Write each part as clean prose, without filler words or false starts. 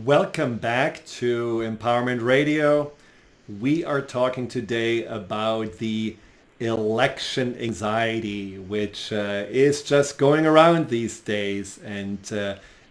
Welcome back to Empowerment Radio. We are talking today about the election anxiety, which is just going around these days. And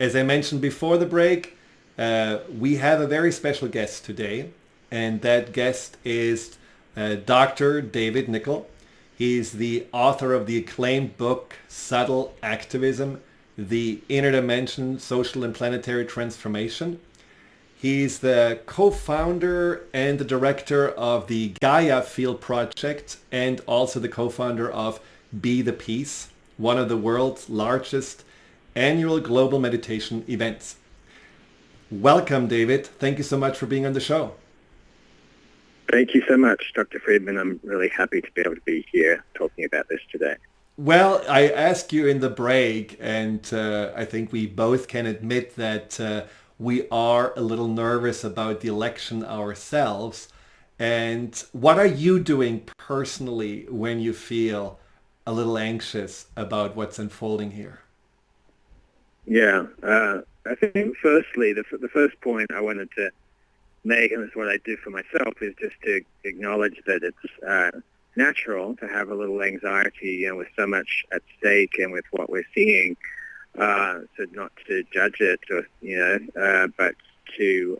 as I mentioned before the break, we have a very special guest today. And that guest is Dr. David Nicol. He's the author of the acclaimed book, Subtle Activism, The Inner Dimension, Social and Planetary Transformation. He's the co-founder and the director of the Gaia Field Project and also the co-founder of Be the Peace, one of the world's largest annual global meditation events. Welcome, David. Thank you so much for being on the show. Thank you so much, Dr. Friedemann. I'm really happy to be able to be here talking about this today. Well, I asked you in the break, and I think we both can admit that we are a little nervous about the election ourselves. And what are you doing personally when you feel a little anxious about what's unfolding here? Yeah, I think firstly, the first point I wanted to make, and it's what I do for myself, is just to acknowledge that it's natural to have a little anxiety, with so much at stake and with what we're seeing. So not to judge it, or but to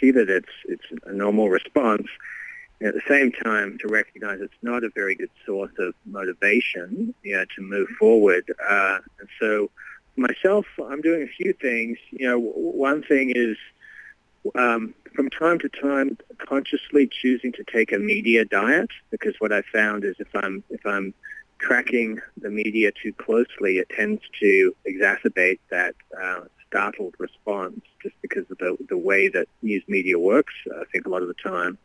see that it's a normal response. And at the same time, to recognize it's not a very good source of motivation, to move forward. And so, myself, I'm doing a few things. One thing is, from time to time, consciously choosing to take a media diet, because what I found is if I'm tracking the media too closely, it tends to exacerbate that startled response, just because of the way that news media works, I think, a lot of the time.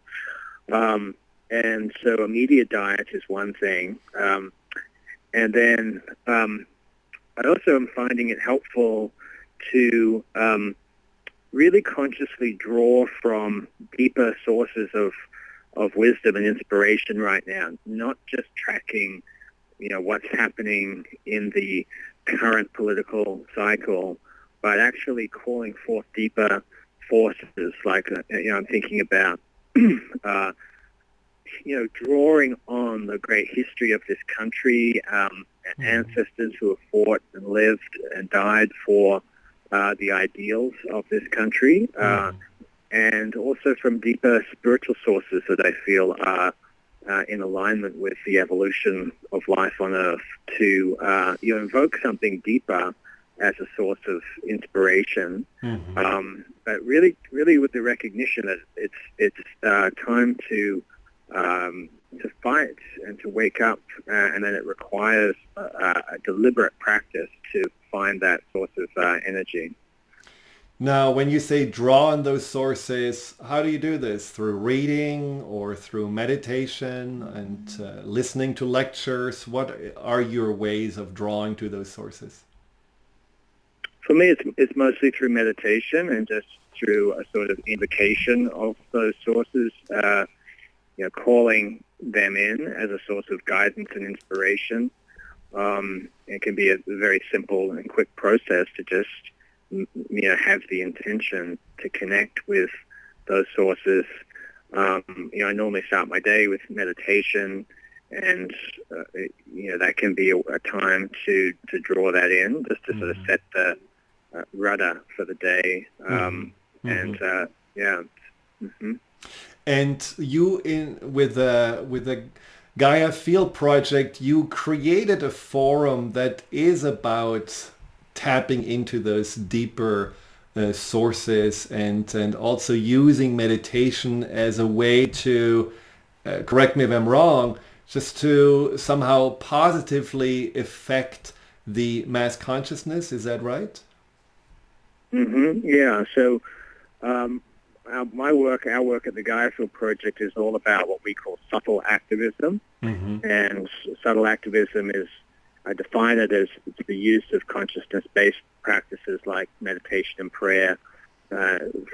And so a media diet is one thing. And then I also am finding it helpful to really consciously draw from deeper sources of wisdom and inspiration right now, not just tracking, what's happening in the current political cycle, but actually calling forth deeper forces. Like, I'm thinking about, drawing on the great history of this country, ancestors who have fought and lived and died for the ideals of this country, and also from deeper spiritual sources that I feel are in alignment with the evolution of life on Earth, to invoke something deeper as a source of inspiration. But really with the recognition that it's time to fight and to wake up, and then it requires a deliberate practice to find that source of energy. Now, when you say draw on those sources, how do you do this? Through reading or through meditation and listening to lectures? What are your ways of drawing to those sources? For me, it's mostly through meditation and just through a sort of invocation of those sources, calling them in as a source of guidance and inspiration. It can be a very simple and quick process to just, have the intention to connect with those sources. I normally start my day with meditation, and, that can be a time to draw that in, just to sort of set the rudder for the day. And you, with the Gaia Field Project, you created a forum that is about tapping into those deeper sources and also using meditation as a way to, correct me if I'm wrong, just to somehow positively affect the mass consciousness. Is that right? Yeah. So our work at the Gaia Field Project is all about what we call subtle activism. And subtle activism is, I define it as the use of consciousness-based practices like meditation and prayer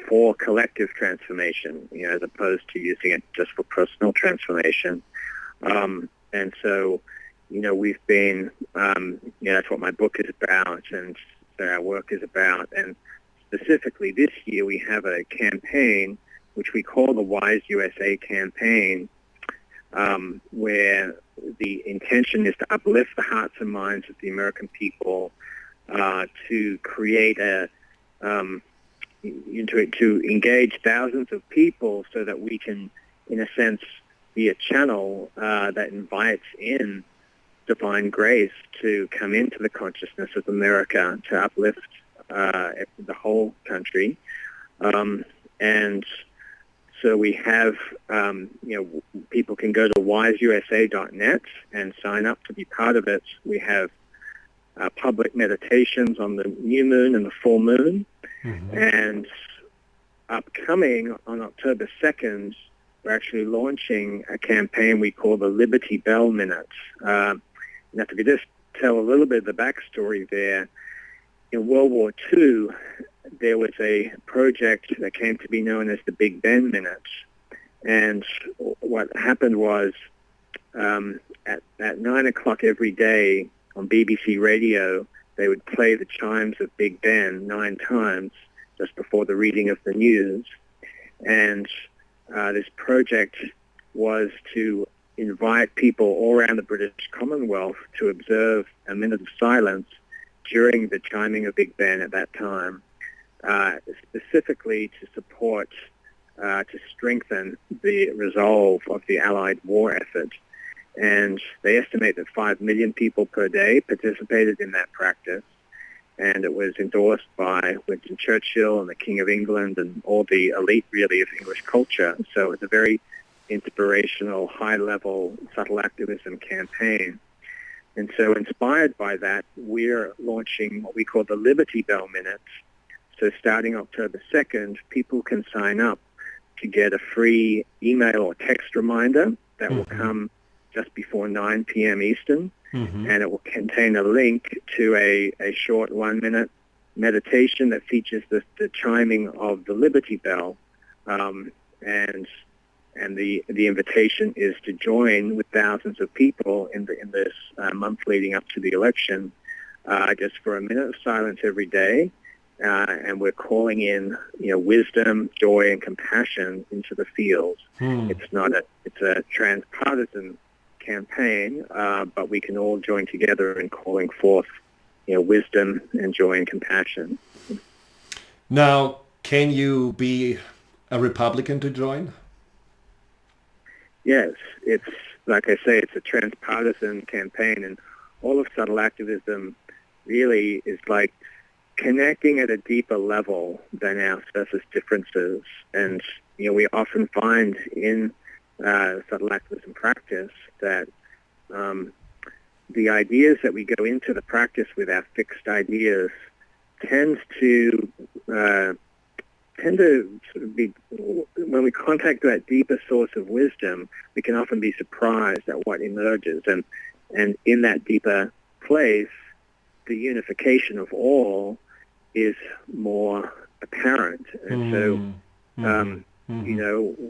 for collective transformation, as opposed to using it just for personal transformation. And so, we've been, that's what my book is about, and so our work is about. And specifically this year we have a campaign which we call the Wise USA campaign, where the intention is to uplift the hearts and minds of the American people, to create to engage thousands of people so that we can, in a sense, be a channel that invites in divine grace to come into the consciousness of America, to uplift the whole country. And so we have, people can go to wiseusa.net and sign up to be part of it. We have public meditations on the new moon and the full moon. Mm-hmm. And upcoming on October 2nd, we're actually launching a campaign we call the Liberty Bell Minute. And if I could just tell a little bit of the backstory there, in World War II, there was a project that came to be known as the Big Ben Minute. And what happened was at 9 o'clock every day on BBC Radio, they would play the chimes of Big Ben 9 times just before the reading of the news. And this project was to invite people all around the British Commonwealth to observe a minute of silence during the chiming of Big Ben at that time, specifically to support, to strengthen the resolve of the Allied war effort. And they estimate that 5 million people per day participated in that practice. And it was endorsed by Winston Churchill and the King of England and all the elite, really, of English culture. So it's a very inspirational, high-level, subtle activism campaign. And so inspired by that, we're launching what we call the Liberty Bell Minute. So starting October 2nd, people can sign up to get a free email or text reminder that will come just before 9 p.m. Eastern, and it will contain a link to a short 1-minute meditation that features the chiming of the Liberty Bell, and the invitation is to join with thousands of people in this month leading up to the election, just for a minute of silence every day, and we're calling in wisdom, joy, and compassion into the field. It's a transpartisan campaign, but we can all join together in calling forth, wisdom and joy and compassion. Now, can you be a Republican to join? Yes, it's like I say, it's a transpartisan campaign, and all of subtle activism really is like connecting at a deeper level than our surface differences. And we often find in subtle activism practice that the ideas that we go into the practice with, our fixed ideas, tend to sort of be, when we contact that deeper source of wisdom, we can often be surprised at what emerges. And in that deeper place, the unification of all is more apparent. And so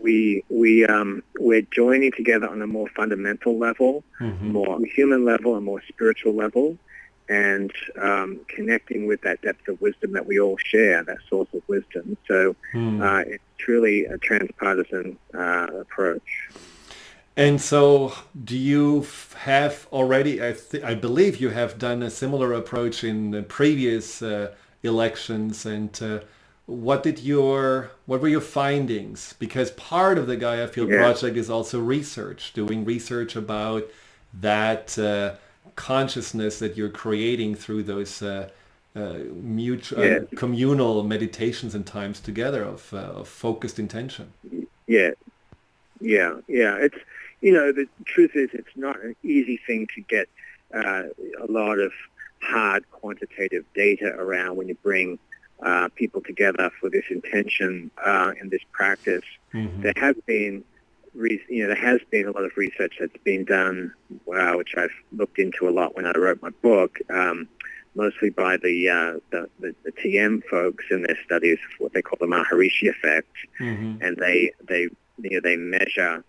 we're joining together on a more fundamental level, more human level, and more spiritual level, and connecting with that depth of wisdom that we all share, that source of wisdom. So it's truly a transpartisan approach. And so do you have already, I believe you have done a similar approach in the previous elections, and what were your findings? Because part of the Gaia Field Project is also doing research about that consciousness that you're creating through those communal meditations and times together of focused intention. Yeah. It's, the truth is it's not an easy thing to get a lot of hard quantitative data around when you bring people together for this intention in this practice. There has been a lot of research that's been done, which I've looked into a lot when I wrote my book, mostly by the TM folks in their studies, what they call the Maharishi effect, and they measure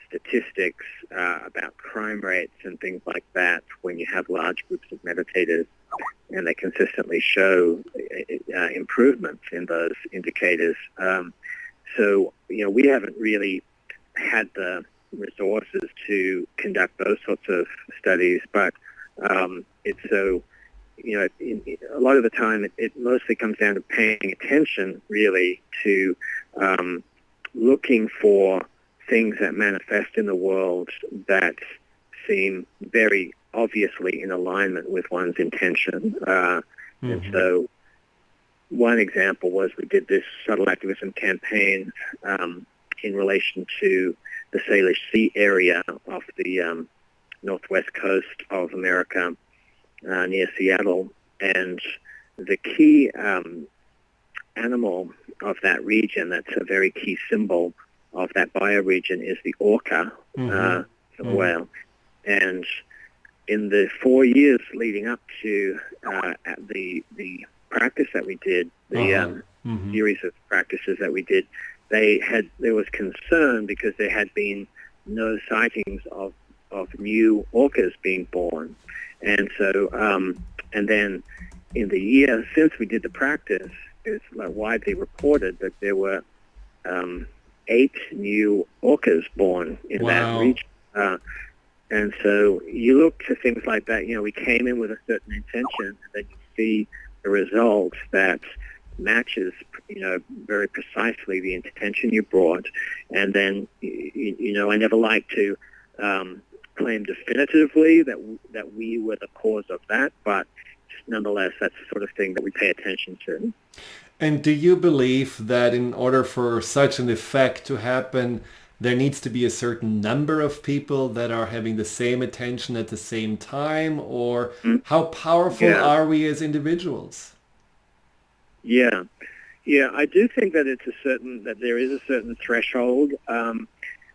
statistics about crime rates and things like that when you have large groups of meditators. and they consistently show improvements in those indicators. So, we haven't really had the resources to conduct those sorts of studies, but it's so, a lot of the time it mostly comes down to paying attention, really, to looking for things that manifest in the world that seem very obviously in alignment with one's intention. And so one example was we did this subtle activism campaign in relation to the Salish Sea area off the northwest coast of America near Seattle. And the key animal of that region, that's a very key symbol of that bioregion, is the orca, the whale. And in the 4 years leading up to the practice that we did, the series of practices that we did, there was concern because there had been no sightings of new orcas being born. And so, and then in the year since we did the practice, it's widely reported that there were 8 new orcas born in that region. And so you look to things like that. We came in with a certain intention, and then you see the result that matches, very precisely the intention you brought. And then, I never like to claim definitively that we were the cause of that, but nonetheless, that's the sort of thing that we pay attention to. And do you believe that in order for such an effect to happen, there needs to be a certain number of people that are having the same attention at the same time, or how powerful are we as individuals? Yeah, I do think that there is a certain threshold,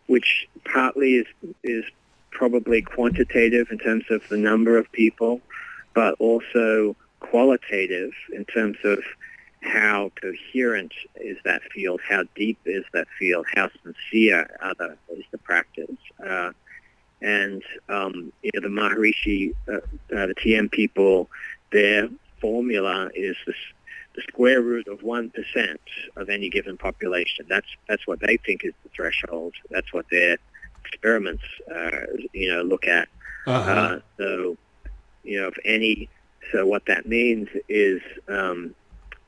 which partly is probably quantitative in terms of the number of people, but also qualitative in terms of how coherent is that field, how deep is that field, how sincere is the practice. And the Maharishi, the TM people, their formula is the square root of 1% of any given population. That's what they think is the threshold. That's what their experiments, look at. So what that means is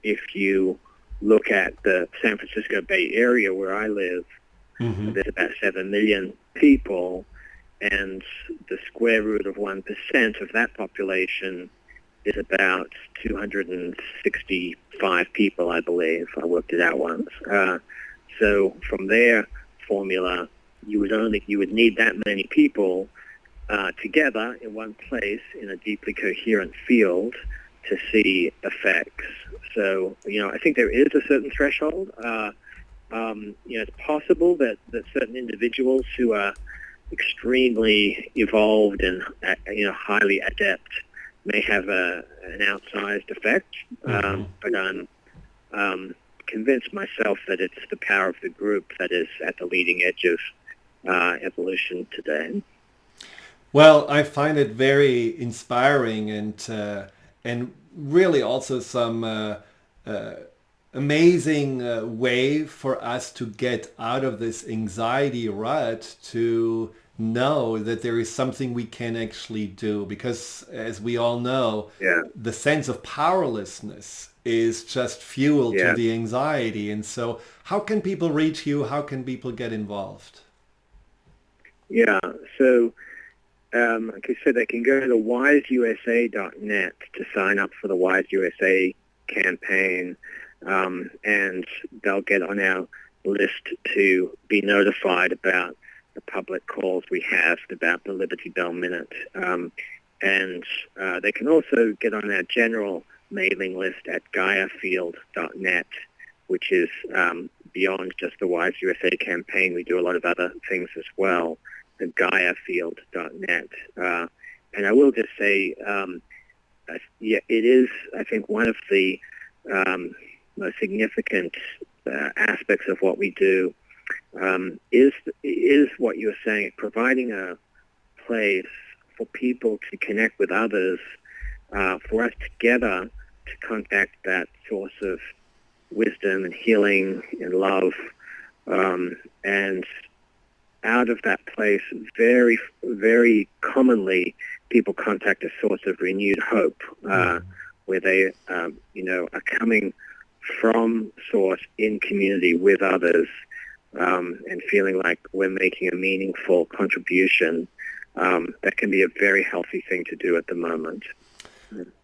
if you look at the San Francisco Bay Area where I live, there's about 7 million people, and the square root of 1% of that population is about 265 people, I believe. I worked it out once. So from their formula, you would need that many people together in one place in a deeply coherent field to see effects. So, I think there is a certain threshold. It's possible that certain individuals who are extremely evolved and, highly adept may have an outsized effect. But I'm convinced myself that it's the power of the group that is at the leading edge of evolution today. Well, I find it very inspiring and really also some amazing way for us to get out of this anxiety rut, to know that there is something we can actually do, because as we all know, the sense of powerlessness is just fuel to the anxiety. And so how can people reach you? How can people get involved? So like I said, they can go to wiseusa.net to sign up for the Wise USA campaign, and they'll get on our list to be notified about the public calls we have about the Liberty Bell Minute. And they can also get on our general mailing list at GaiaField.net, which is beyond just the Wise USA campaign. We do a lot of other things as well. The GaiaField.net. And I will just say, it is, I think, one of the most significant aspects of what we do is what you're saying, providing a place for people to connect with others for us together to contact that source of wisdom and healing and love, and out of that place, very, very commonly, people contact a source of renewed hope, where they, are coming from source in community with others, and feeling like we're making a meaningful contribution. That can be a very healthy thing to do at the moment.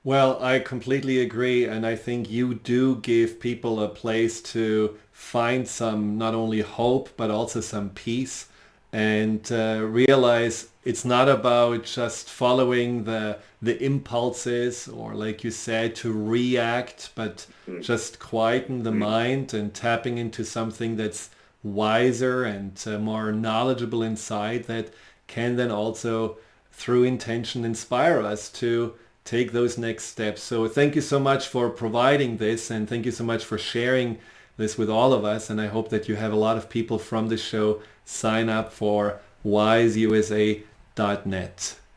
Well, I completely agree, and I think you do give people a place to find some, not only hope, but also some peace, and realize it's not about just following the impulses, or like you said, to react, but just quieten the mind and tapping into something that's wiser and more knowledgeable inside, that can then also, through intention, inspire us to take those next steps. So thank you so much for providing this, and thank you so much for sharing this with all of us. And I hope that you have a lot of people from the show sign up for wiseusa.net.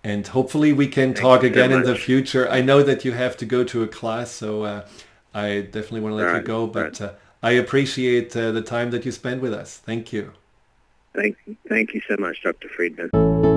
And hopefully we can talk again in the future. I know that you have to go to a class, so I definitely want to let you go, but I appreciate the time that you spend with us. Thank you. Thank you so much, Dr. Friedemann.